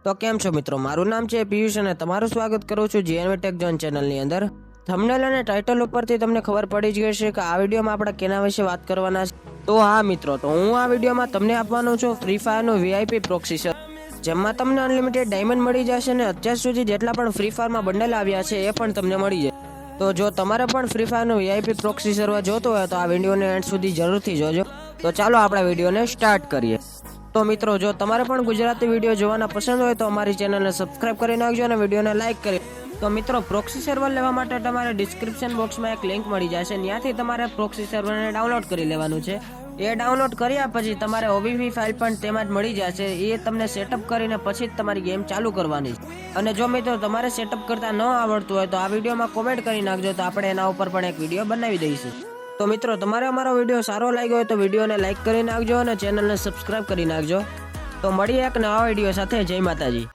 તો કેમ છો મિત્રો, મારું નામ છે પિયુષ અને તમારું સ્વાગત કરું છું જીએનવી ટેક ઝોન ચેનલની અંદર। થંબનેલ અને ટાઇટલ ઉપરથી તમને ખબર પડી જ ગઈ છે કે આ વિડીયોમાં આપણે કેના વિશે વાત કરવાના છે। તો હા મિત્રો, તો હું આ વિડીયોમાં તમને આપવાનો છું ફ્રી ફાયરનું વીઆઈપી પ્રોક્સી સર્વર, જેમાં તમને અનલિમિટેડ ડાયમંડ મળી જશે અને અત્યાર સુધી જેટલા પણ ફ્રી ફાયરમાં બંડલ આવ્યા છે એ પણ તમને મળી જાય। તો જો તમારે પણ ફ્રી ફાયરનું વીઆઈપી પ્રોક્સી સર્વર જોતો હોય તો આ વિડીયોને એન્ડ સુધી જરૂરથી જોજો। તો ચાલો આપણે વિડીયોને સ્ટાર્ટ કરીએ। તો મિત્રો, જો તમારે પણ ગુજરાતી વિડીયો જોવાના પસંદ હોય તો અમારી ચેનલને સબસ્ક્રાઇબ કરી નાખજો અને વિડીયોને લાઇક કરી। તો મિત્રો, પ્રોક્સી સર્વર લેવા માટે તમારે ડિસ્ક્રિપ્શન બોક્સમાં એક લિંક મળી જશે, ત્યાંથી તમારે પ્રોક્સી સર્વરને ડાઉનલોડ કરી લેવાનું છે। એ ડાઉનલોડ કર્યા પછી તમારે ઓબીપી ફાઇલ પણ તેમાં જ મળી જશે, એ તમને સેટઅપ કરીને પછી જ તમારી ગેમ ચાલુ કરવાની છે। અને જો મિત્રો તમારે સેટઅપ કરતા ન આવડતું હોય તો આ વિડીયોમાં કોમેન્ટ કરી નાખજો, તો આપણે એના ઉપર પણ એક વિડીયો બનાવી દઈશું। તો મિત્રો, તમારે અમારો વિડીયો સારો લાગ્યો હોય તો વિડીયોને લાઇક કરી નાખજો અને ચેનલને સબસ્ક્રાઇબ કરી નાખજો। તો મળીએ એક નવા વિડીયો સાથે। જય માતાજી।